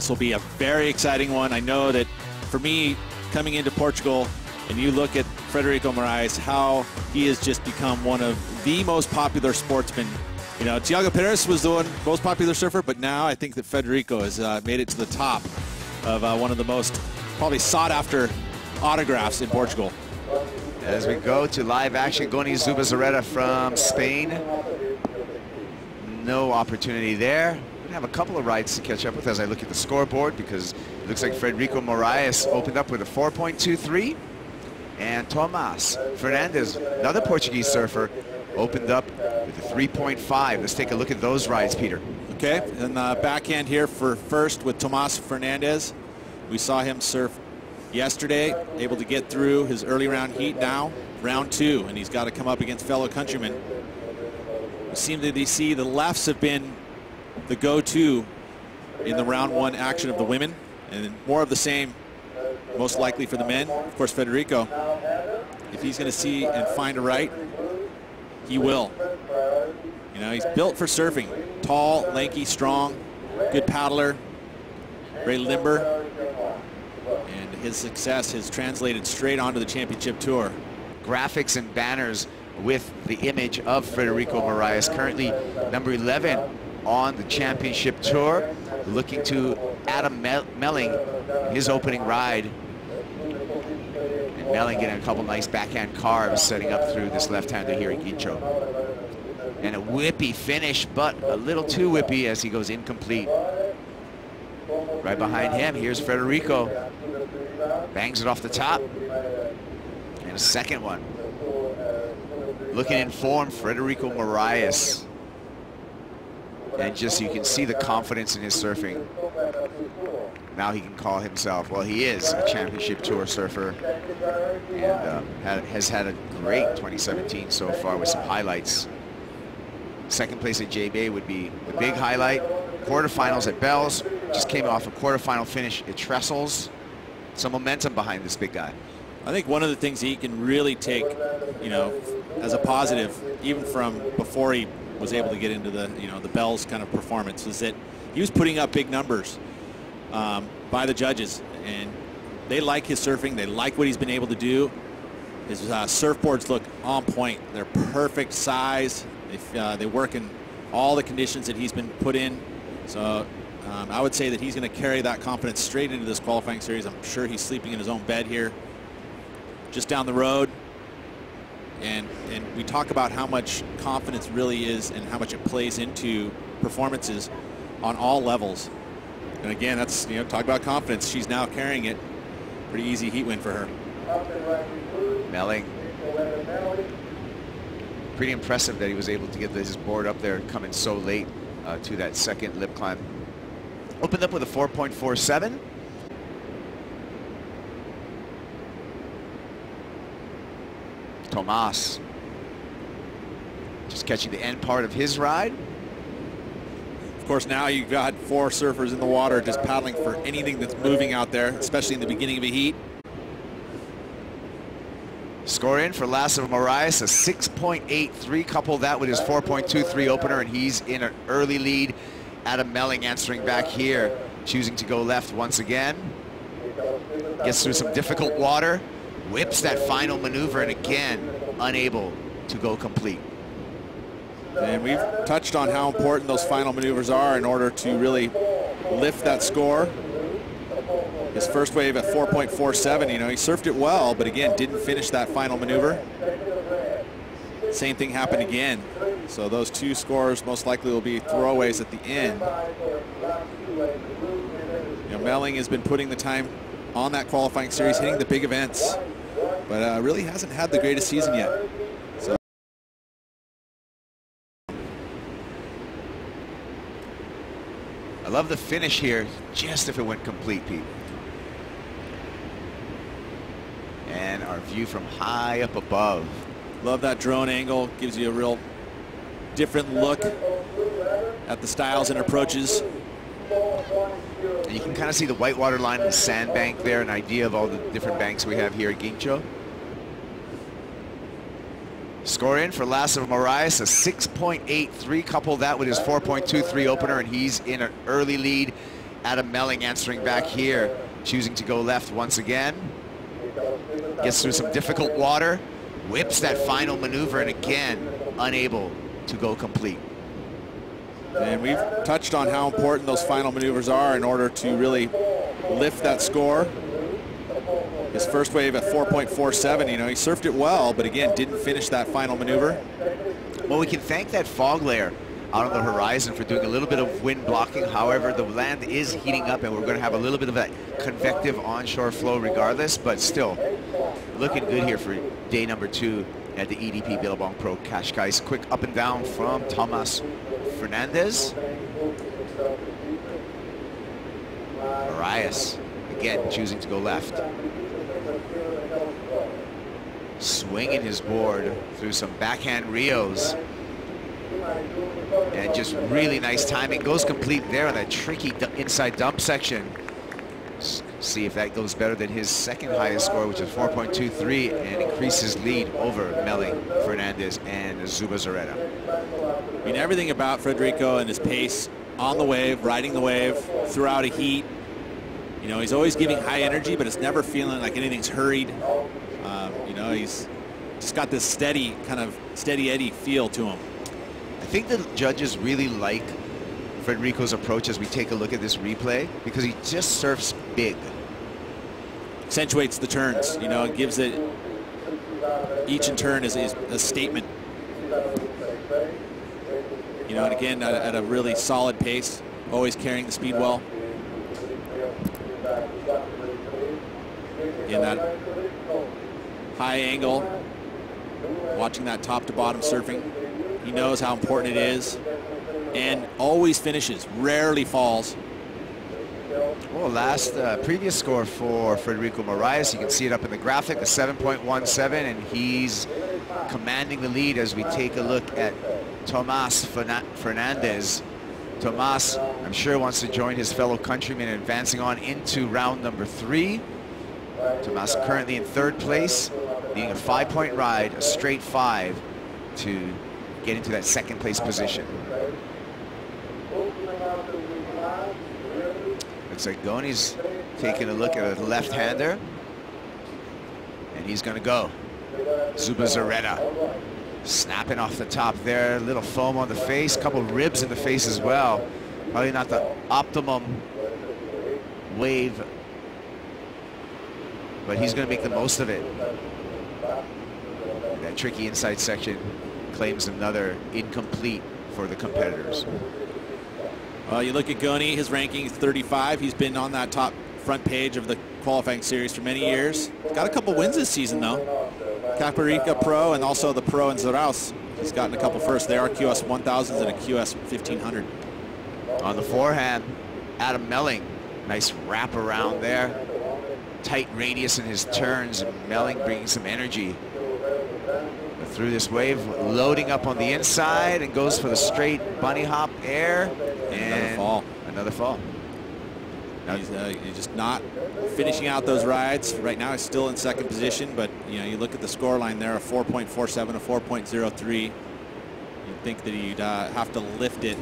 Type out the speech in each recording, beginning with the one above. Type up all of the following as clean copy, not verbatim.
This will be a very exciting one. I know that for me, coming into Portugal, and you look at Frederico Morais, how he has just become one of the most popular sportsmen. You know, Tiago Pires was the most popular surfer, but now I think that Frederico has made it to the top of one of the most probably sought-after autographs in Portugal. As we go to live action, Gony Zubizarreta from Spain. No opportunity there. We have a couple of rides to catch up with as I look at the scoreboard, because it looks like Frederico Morais opened up with a 4.23. And Tomas Fernandes, another Portuguese surfer, opened up with a 3.5. Let's take a look at those rides, Peter. Okay, and the backhand here for first with Tomas Fernandes. We saw him surf yesterday, able to get through his early round heat. Now round 2, and he's got to come up against fellow countrymen. We seem to see the lefts have been the go-to in the round 1 action of the women, and more of the same most likely for the men. Of course, Frederico, if he's going to see and find a right, he will. You know, he's built for surfing. Tall, lanky, strong, good paddler, very limber, and his success has translated straight onto the championship tour. Graphics and banners with the image of Frederico Morais, currently number 11 on the championship tour, looking to Adam Melling, his opening ride. And Melling getting a couple nice backhand carves, setting up through this left-hander here in Guincho. And a whippy finish, but a little too whippy as he goes incomplete. Right behind him, here's Frederico. Bangs it off the top. And a second one. Looking in form, Frederico Morais. And just, you can see the confidence in his surfing. Now he can call himself, well, he is a championship tour surfer, and has had a great 2017 so far with some highlights. Second place at J-Bay would be the big highlight. Quarterfinals at Bells, just came off a quarterfinal finish at Trestles. Some momentum behind this big guy. I think one of the things he can really take, you know, as a positive, even from before he was able to get into the, you know, the Bells kind of performance, is that he was putting up big numbers by the judges, and they like his surfing. They like what he's been able to do. His surfboards look on point. They're perfect size. They work in all the conditions that he's been put in. So I would say that he's going to carry that confidence straight into this qualifying series. I'm sure he's sleeping in his own bed here, just down the road. And we talk about how much confidence really is and how much it plays into performances on all levels. And again, that's, you know, talk about confidence. She's now carrying it. Pretty easy heat win for her. Melling. Pretty impressive that he was able to get his board up there coming so late to that second lip climb. Opened up with a 4.47. Tomas just catching the end part of his ride. Of course, now you've got 4 surfers in the water just paddling for anything that's moving out there, especially in the beginning of a heat. Score in for Lasso Morais, a 6.83. Couple that with his 4.23 opener, and he's in an early lead. Adam Melling answering back here, choosing to go left once again. Gets through some difficult water, whips that final maneuver, and again, unable to go complete. And we've touched on how important those final maneuvers are in order to really lift that score. His first wave at 4.47, you know, he surfed it well, but again, didn't finish that final maneuver. Same thing happened again. So those 2 scores most likely will be throwaways at the end. You know, Melling has been putting the time on that qualifying series, hitting the big events, but really hasn't had the greatest season yet. So I love the finish here, just if it went complete, Pete. And our view from high up above. Love that drone angle, gives you a real different look at the styles and approaches. And you can kind of see the whitewater line and the sandbank there, an idea of all the different banks we have here at Guincho. Score in for Lasso Morais, a 6.83. Couple that with his 4.23 opener, and he's in an early lead. Adam Melling answering back here, choosing to go left once again. Gets through some difficult water, whips that final maneuver, and again, unable to go complete. And we've touched on how important those final maneuvers are in order to really lift that score. His first wave at 4.47, you know, he surfed it well, but again, didn't finish that final maneuver. Well, we can thank that fog layer out on the horizon for doing a little bit of wind blocking. However, the land is heating up, and we're going to have a little bit of that convective onshore flow regardless, but still looking good here for day number 2 at the EDP Billabong Pro Cascais. Quick up and down from Tomas Fernandes. Morais again choosing to go left. Swinging his board through some backhand Rios. And just really nice timing. Goes complete there on that tricky inside dump section. See if that goes better than his second highest score, which is 4.23, and increases lead over Melling, Fernandes, and Zubizarreta. I mean, everything about Frederico and his pace on the wave, riding the wave, throughout a heat. You know, he's always giving high energy, but it's never feeling like anything's hurried. You know, he's just got this steady, kind of steady Eddie feel to him. I think the judges really like Frederico's approach as we take a look at this replay, because he just surfs big. Accentuates the turns, you know, gives it, each in turn is a statement. You know, and again, at a really solid pace, always carrying the speed well. In that high angle, watching that top to bottom surfing. He knows how important it is, and always finishes, rarely falls. Well, previous score for Frederico Morais, you can see it up in the graphic, a 7.17, and he's commanding the lead as we take a look at Tomas Fernandes. Tomas, I'm sure, wants to join his fellow countrymen in advancing on into round number 3. Tomas currently in 3rd place, needing a 5-point ride, a straight 5 to get into that 2nd place position. Looks like Gony's taking a look at a left-hander, and he's going to go. Zubizarreta snapping off the top there, a little foam on the face, a couple ribs in the face as well. Probably not the optimum wave, but he's going to make the most of it. That tricky inside section claims another incomplete for the competitors. Well, you look at Gony, his ranking is 35. He's been on that top front page of the qualifying series for many years. Got a couple wins this season, though. Caparica Pro and also the Pro in Morais. He's gotten a couple firsts. They are QS 1000s and a QS 1500. On the forehand, Adam Melling. Nice wrap around there. Tight radius in his turns, and Melling bringing some energy through this wave, loading up on the inside, and goes for the straight bunny hop air, and another fall. Now he's just not finishing out those rides. Right now he's still in 2nd position, but you know, you look at the score line there, a 4.47, a 4.03. You'd think that he'd have to lift it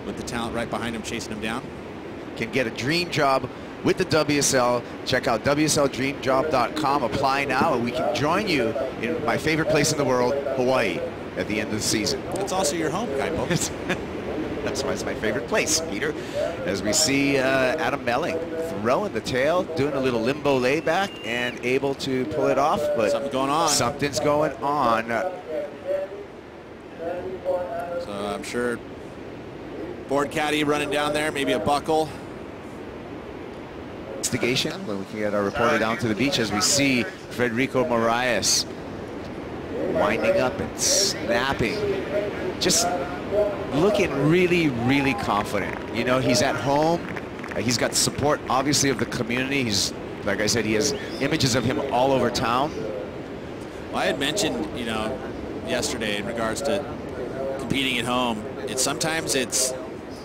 with the talent right behind him chasing him down. Can get a dream job with the WSL. Check out WSLDreamJob.com. Apply now, and we can join you in my favorite place in the world, Hawaii, at the end of the season. It's also your home, Kaipo. That's why it's my favorite place, Peter. As we see Adam Melling throwing the tail, doing a little limbo layback, and able to pull it off, but something's going on. Something's going on. So I'm sure board caddy running down there, maybe a buckle. Investigation, but we can get our reporter down to the beach as we see Frederico Morais winding up and snapping, just looking really, really confident. You know, he's at home. He's got support, obviously, of the community. He's, like I said, he has images of him all over town. Well, I had mentioned, you know, yesterday in regards to competing at home, sometimes it's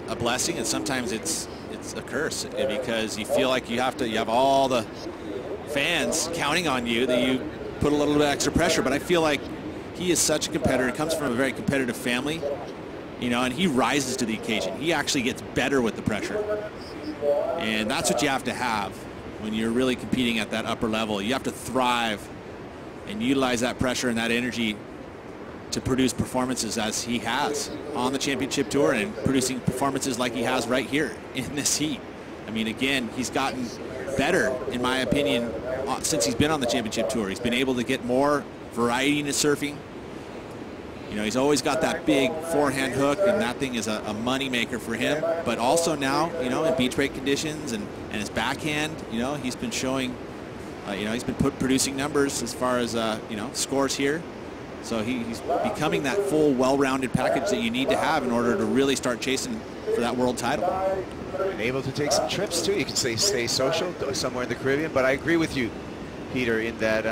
a blessing and sometimes it's a curse, because you feel like you have all the fans counting on you, that you put a little bit of extra pressure. But I feel like he is such a competitor. He comes from a very competitive family, you know, and he rises to the occasion. He actually gets better with the pressure. And that's what you have to have when you're really competing at that upper level. You have to thrive and utilize that pressure and that energy to produce performances as he has on the championship tour and producing performances like he has right here in this heat. I mean, again, he's gotten better, in my opinion, since he's been on the championship tour. He's been able to get more variety in his surfing. You know, he's always got that big forehand hook, and that thing is a money maker for him. But also now, you know, in beach break conditions and his backhand, you know, he's been showing, you know, he's been producing numbers as far as, you know, scores here. So he's becoming that full, well-rounded package that you need to have in order to really start chasing for that world title. And able to take some trips too. You can say stay social somewhere in the Caribbean, but I agree with you, Peter, in that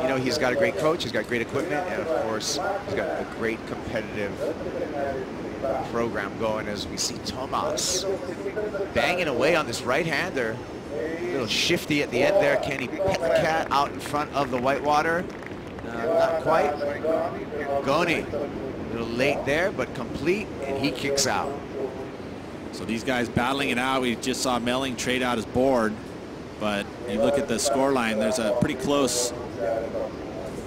you know, he's got a great coach, he's got great equipment, and of course he's got a great competitive program going. As we see Tomas banging away on this right-hander, a little shifty at the end there. Can he pet the cat out in front of the whitewater? Not quite. Gony, a little late there, but complete, and he kicks out. So these guys battling it out. We just saw Melling trade out his board, but you look at the score line, there's a pretty close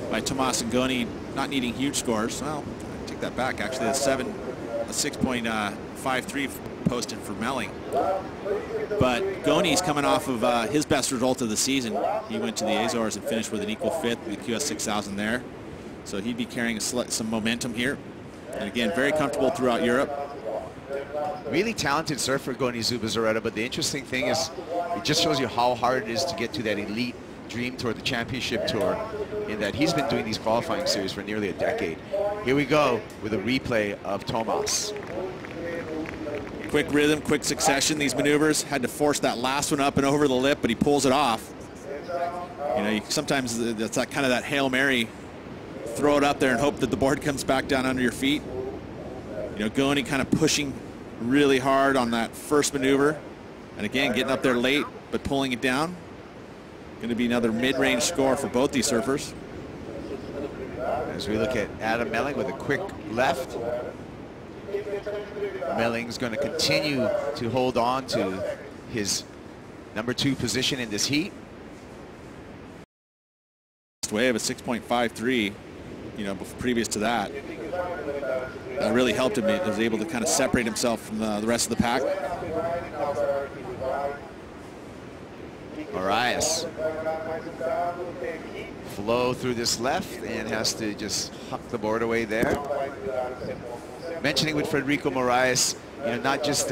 by Tomas and Gony, not needing huge scores. Well, I take that back. Actually, a 6.53 posted for Melling. But Gony's coming off of his best result of the season. He went to the Azores and finished with an equal fifth with the QS 6000 there. So he'd be carrying some momentum here. And again, very comfortable throughout Europe. Really talented surfer, Gony Zubizarreta, but the interesting thing is it just shows you how hard it is to get to that elite dream tour, the championship tour, in that he's been doing these qualifying series for nearly a decade. Here we go with a replay of Tomas. Quick rhythm, quick succession, these maneuvers. Had to force that last one up and over the lip, but he pulls it off. You know, sometimes that's that kind of that Hail Mary, throw it up there and hope that the board comes back down under your feet. You know, Gony kind of pushing really hard on that first maneuver. And again, getting up there late, but pulling it down. Going to be another mid-range score for both these surfers. As we look at Adam Melling with a quick left. Melling's going to continue to hold on to his #2 position in this heat. Wave a 6.53, you know, previous to that. That really helped him. He was able to kind of separate himself from the rest of the pack. Morais. Flow through this left and has to just huck the board away there. Mentioning with Frederico Morais, you know, not just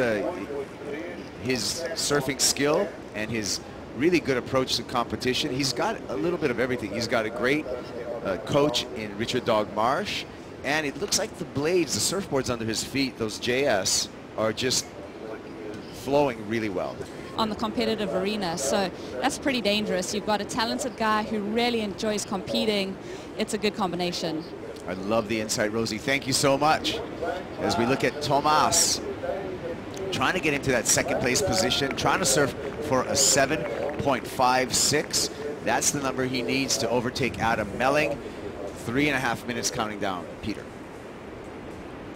his surfing skill and his really good approach to competition. He's got a little bit of everything. He's got a great coach in Richard Dog Marsh, and it looks like the blades, the surfboards under his feet, those JS, are just flowing really well on the competitive arena. So that's pretty dangerous. You've got a talented guy who really enjoys competing. It's a good combination. I love the insight, Rosie. Thank you so much. As we look at Tomas, trying to get into that second place position, trying to surf for a 7.56. That's the number he needs to overtake Adam Melling. 3.5 minutes counting down. Peter.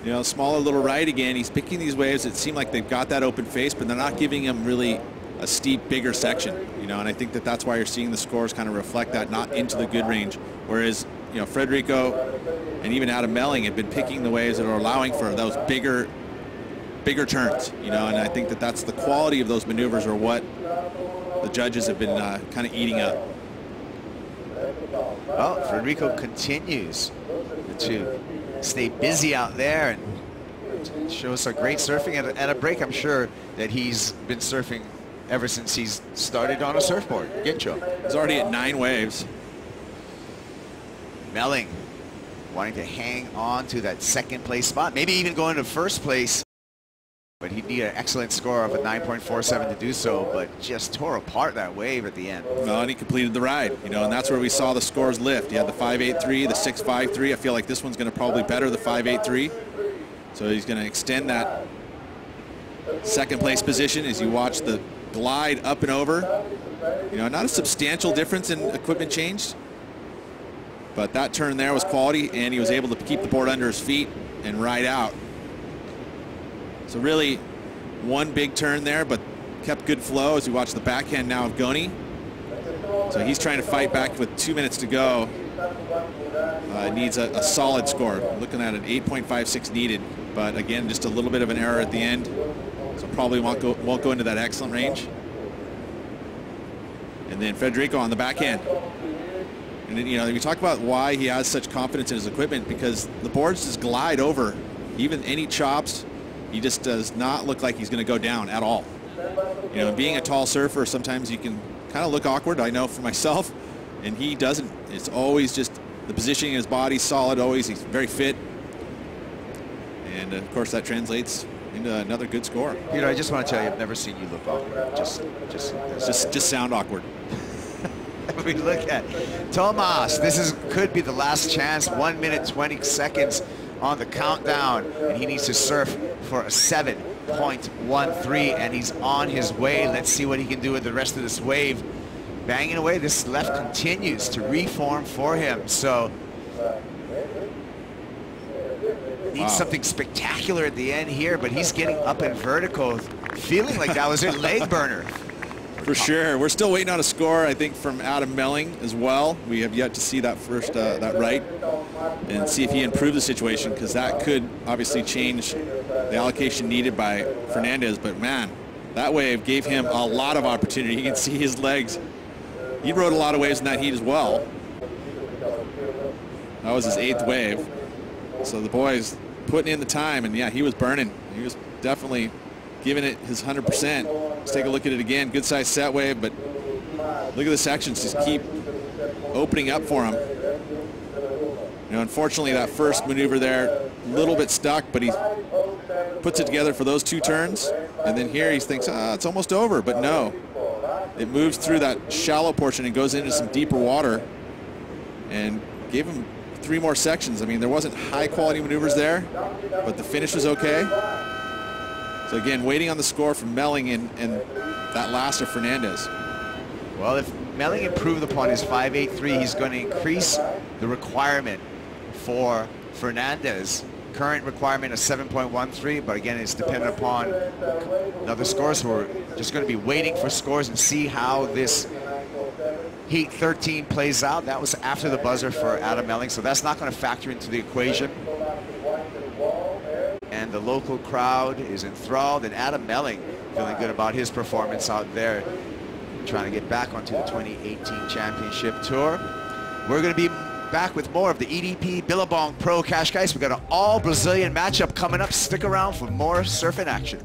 You know, smaller little right again. He's picking these waves that seem like they've got that open face, but they're not giving him really a steep, bigger section. You know, and I think that that's why you're seeing the scores kind of reflect that, not into the good range. Whereas, you know, Frederico and even Adam Melling have been picking the waves that are allowing for those bigger turns. You know, and I think that that's the quality of those maneuvers are what the judges have been kind of eating up. Well, Frederico continues to stay busy out there and shows a great surfing at a break. I'm sure that he's been surfing ever since he's started on a surfboard. Getcho. He's already at 9 waves. Melling wanting to hang on to that second place spot, maybe even going to first place. But he'd need an excellent score of a 9.47 to do so, but just tore apart that wave at the end. Well, and he completed the ride, you know, and that's where we saw the scores lift. He had the 5.83, the 6.53. I feel like this one's going to probably better the 5.83. So he's going to extend that second place position as you watch the glide up and over. You know, not a substantial difference in equipment change, but that turn there was quality, and he was able to keep the board under his feet and ride out. So really one big turn there, but kept good flow as we watch the backhand now of Gony. So he's trying to fight back with 2 minutes to go. Needs a solid score. Looking at an 8.56 needed, but again, just a little bit of an error at the end. So probably won't go into that excellent range. And then Frederico on the backhand. And then, you know, we talk about why he has such confidence in his equipment, because the boards just glide over. Even any chops, he just does not look like he's going to go down at all. You know, being a tall surfer, sometimes you can kind of look awkward. I know for myself, and he doesn't. It's always just the positioning in his body, solid always. He's very fit. And of course that translates into another good score. Peter, I just want to tell you, I've never seen you look awkward. Just sound awkward. We look at Tomas. This could be the last chance. 1 minute 20 seconds on the countdown, and he needs to surf for a 7.13, and he's on his way. Let's see what he can do with the rest of this wave. Banging away, this left continues to reform for him. So needs something spectacular at the end here, but he's getting up in vertical, feeling like that was a leg burner. For sure. We're still waiting on a score, I think, from Adam Melling as well. We have yet to see that first, that right, and see if he improved the situation, because that could obviously change the allocation needed by Fernandes. But man, that wave gave him a lot of opportunity. You can see his legs. He rode a lot of waves in that heat as well. That was his 8th wave. So the boys putting in the time, and yeah, he was burning. He was definitely giving it his 100%. Let's take a look at it again. Good size set wave, but look at the sections just keep opening up for him. You know, unfortunately, that first maneuver there, a little bit stuck, but he puts it together for those 2 turns. And then here he thinks, it's almost over, but no. It moves through that shallow portion and goes into some deeper water, and gave him 3 more sections. I mean, there wasn't high quality maneuvers there, but the finish was okay. So again, waiting on the score from Melling and that last of Fernandes. Well, if Melling improved upon his 5.83, he's going to increase the requirement for Fernandes. Current requirement is 7.13, but again, it's dependent upon other scores. So we're just going to be waiting for scores and see how this Heat 13 plays out. That was after the buzzer for Adam Melling, so that's not going to factor into the equation. And the local crowd is enthralled, and Adam Melling feeling good about his performance out there, trying to get back onto the 2018 Championship Tour. We're going to be back with more of the EDP Billabong Pro Cascais. We've got an all-Brazilian matchup coming up. Stick around for more surfing action.